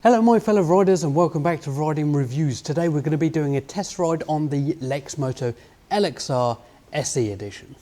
Hello my fellow riders and welcome back to Riding Reviews. Today we're going to be doing a test ride on the Lexmoto LXR SE edition.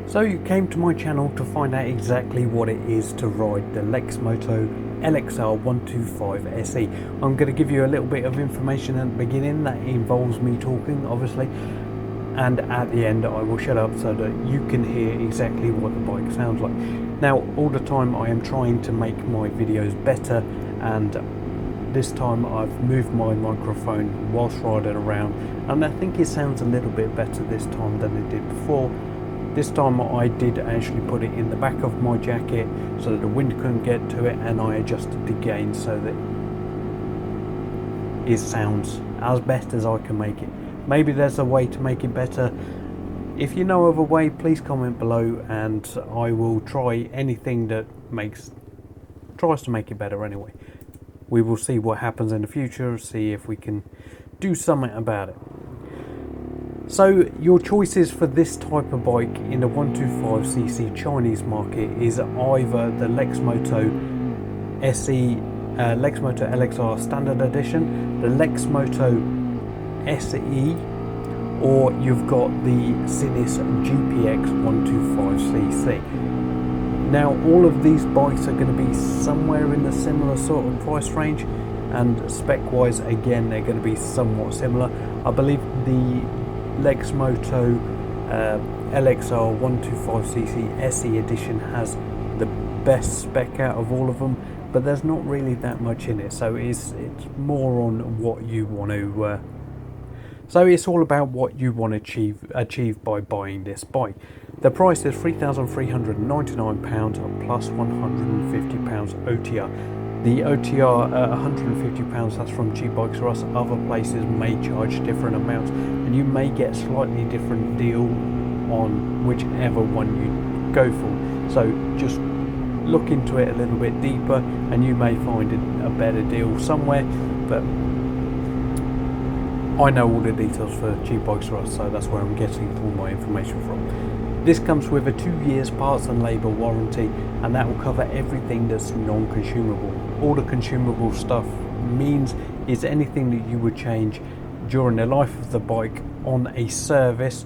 So you came to my channel to find out exactly what it is to ride the Lexmoto LXR 125 SE. I'm going to give you a little bit of information at the beginning that involves me talking, obviously, and at the end I will shut up so that you can hear exactly what the bike sounds like. Now, all the time I am trying to make my videos better, and this time I've moved my microphone whilst riding around, and I think it sounds a little bit better this time than it did before. This time I did actually put it in the back of my jacket so that the wind couldn't get to it, and I adjusted the gain so that it sounds as best as I can make it. Maybe there's a way to make it better. If you know of a way, please comment below and I will try anything that tries to make it better anyway. We will see what happens in the future, see if we can do something about it. So your choices for this type of bike in the 125cc Chinese market is either the Lexmoto SE, Lexmoto LXR Standard Edition, the Lexmoto SE, or you've got the Sinis GPX 125cc. Now all of these bikes are going to be somewhere in the similar sort of price range, and spec wise again they're going to be somewhat similar. I believe the Lexmoto LXR 125cc SE edition has the best spec out of all of them, but there's not really that much in it, so it's more on what you want to so it's all about what you want to achieve by buying this bike. The price is £3,399 plus £150 OTR. The OTR at £150, that's from cheapbikesrus. Other places may charge different amounts, and you may get a slightly different deal on whichever one you go for. So just look into it a little bit deeper and you may find a better deal somewhere, but I know all the details for cheapbikesrus, so that's where I'm getting all my information from. This comes with a 2 years parts and labour warranty, and that will cover everything that's non-consumable. All the consumable stuff means is anything that you would change during the life of the bike on a service,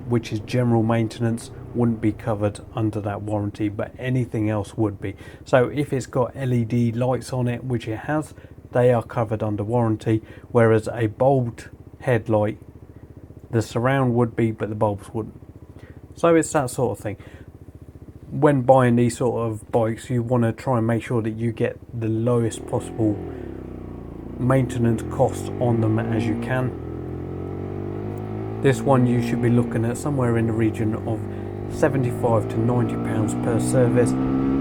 which is general maintenance, wouldn't be covered under that warranty, but anything else would be. So if it's got LED lights on it, which it has, they are covered under warranty, whereas a bulbed headlight, the surround would be, but the bulbs wouldn't. So it's that sort of thing. When buying these sort of bikes, you want to try and make sure that you get the lowest possible maintenance costs on them as you can. This one you should be looking at somewhere in the region of £75 to £90 per service.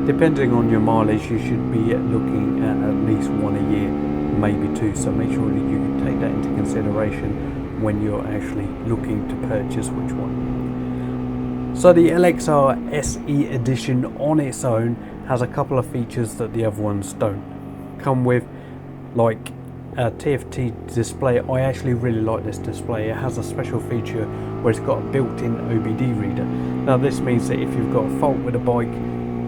Depending on your mileage, you should be looking at least one a year, maybe two, so make sure that you can take that into consideration when you're actually looking to purchase which one. So the LXR SE edition on its own has a couple of features that the other ones don't come with, like a TFT display. I actually really like this display. It has a special feature where it's got a built-in OBD reader. Now this means that if you've got a fault with a bike,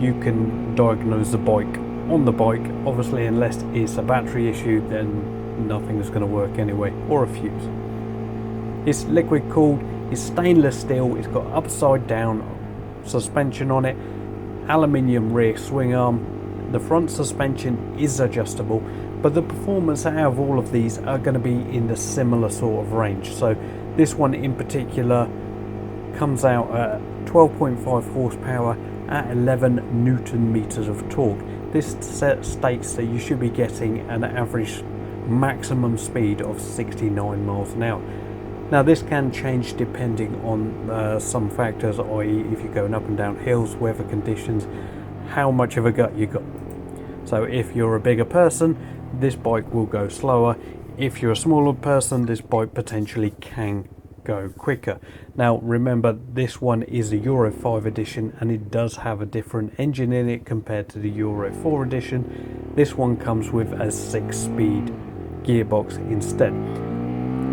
you can diagnose the bike on the bike. Obviously, unless it's a battery issue, then nothing is going to work anyway, or a fuse. It's liquid cooled. It's stainless steel, it's got upside down suspension on it, aluminium rear swing arm. The front suspension is adjustable, but the performance out of all of these are going to be in the similar sort of range. So this one in particular comes out at 12.5 horsepower at 11 Newton meters of torque. this set states that you should be getting an average maximum speed of 69 miles an hour. Now this can change depending on some factors, i.e. if you're going up and down hills, weather conditions, how much of a gut you got. So if you're a bigger person, this bike will go slower. If you're a smaller person, this bike potentially can go quicker. Now remember, this one is a Euro 5 edition and it does have a different engine in it compared to the Euro 4 edition. This one comes with a 6-speed gearbox instead.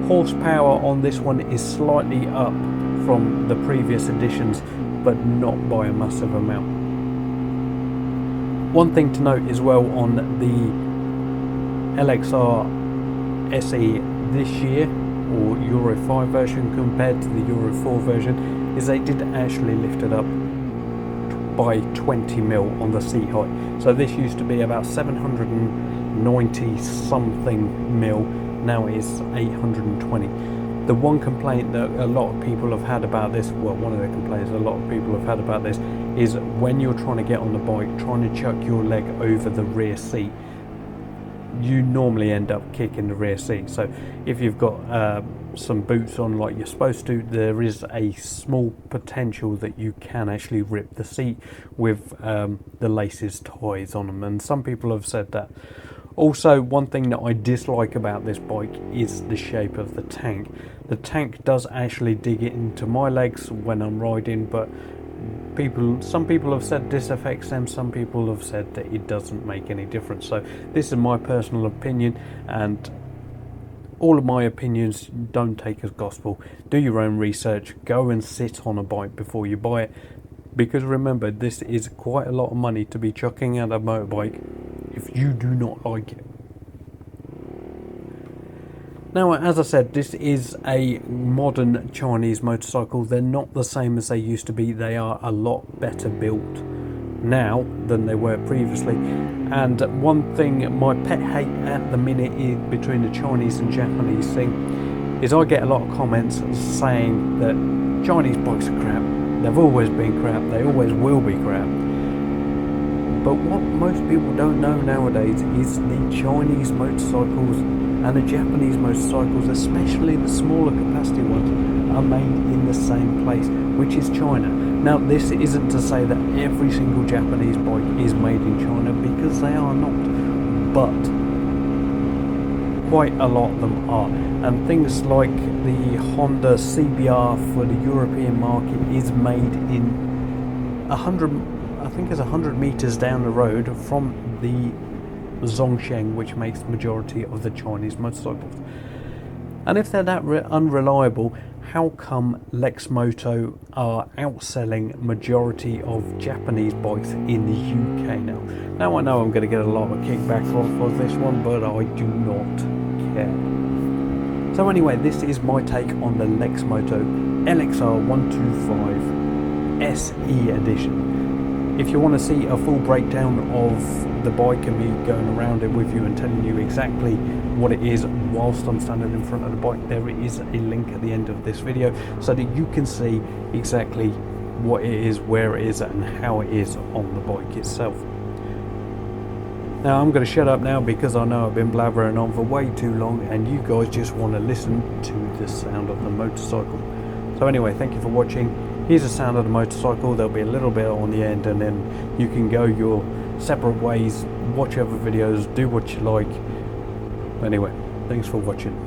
Horsepower on this one is slightly up from the previous editions, but not by a massive amount. One thing to note as well on the LXR SE this year, or Euro 5 version compared to the Euro 4 version, is they did actually lift it up by 20 mil on the seat height. So this used to be about 790 something mil, now it's 820. The one complaint that a lot of people have had about this, well, one of the complaints a lot of people have had about this is when you're trying to get on the bike, trying to chuck your leg over the rear seat, you normally end up kicking the rear seat. So if you've got some boots on like you're supposed to, there is a small potential that you can actually rip the seat with the laces ties on them, and some people have said that. Also, one thing that I dislike about this bike is the shape of the tank. The tank does actually dig into my legs when I'm riding, but some people have said this affects them, some people have said that it doesn't make any difference. So this is my personal opinion, and all of my opinions don't take as gospel. Do your own research, go and sit on a bike before you buy it, because remember, this is quite a lot of money to be chucking at a motorbike if you do not like it. Now, as I said, this is a modern Chinese motorcycle. They're not the same as they used to be. They are a lot better built now than they were previously. And one thing, my pet hate at the minute is between the Chinese and Japanese thing, is I get a lot of comments saying that Chinese bikes are crap. They've always been crap. They always will be crap. But what most people don't know nowadays is the Chinese motorcycles and the Japanese motorcycles, especially the smaller capacity ones, are made in the same place, which is China. Now, this isn't to say that every single Japanese bike is made in China, because they are not, but quite a lot of them are. And things like the Honda CBR for the European market is made in 100 meters down the road from the Zhongsheng, which makes the majority of the Chinese motorcycles. And if they're that unreliable, how come Lexmoto are outselling majority of Japanese bikes in the UK now? Now I know I'm going to get a lot of kickback off of this one, but I do not care. So anyway, this is my take on the Lexmoto LXR 125 SE edition. If you want to see a full breakdown of the bike and me going around it with you and telling you exactly what it is whilst I'm standing in front of the bike, there is a link at the end of this video so that you can see exactly what it is, where it is, and how it is on the bike itself. Now I'm going to shut up now because I know I've been blabbering on for way too long and you guys just want to listen to the sound of the motorcycle. So anyway, thank you for watching. Here's the sound of the motorcycle. There'll be a little bit on the end, and then you can go your separate ways, watch other videos, do what you like. Anyway, thanks for watching.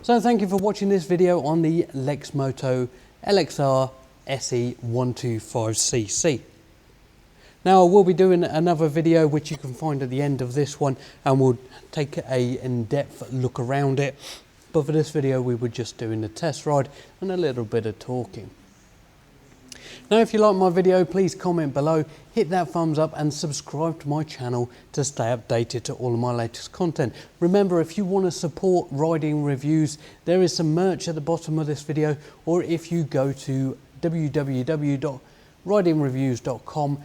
So thank you for watching this video on the Lexmoto LXR SE 125cc. Now I will be doing another video which you can find at the end of this one, and we'll take a in-depth look around it. But for this video we were just doing the test ride and a little bit of talking. Now if you like my video, please comment below, hit that thumbs up and subscribe to my channel to stay updated to all of my latest content. Remember, if you want to support riding reviews, there is some merch at the bottom of this video, or if you go to www.ridingreviews.com,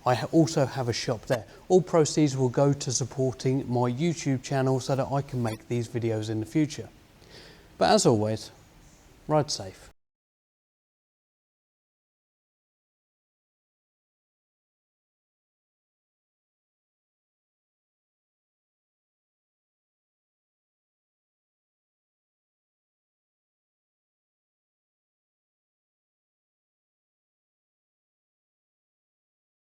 I also have a shop there. All proceeds will go to supporting my YouTube channel so that I can make these videos in the future. But as always, ride safe.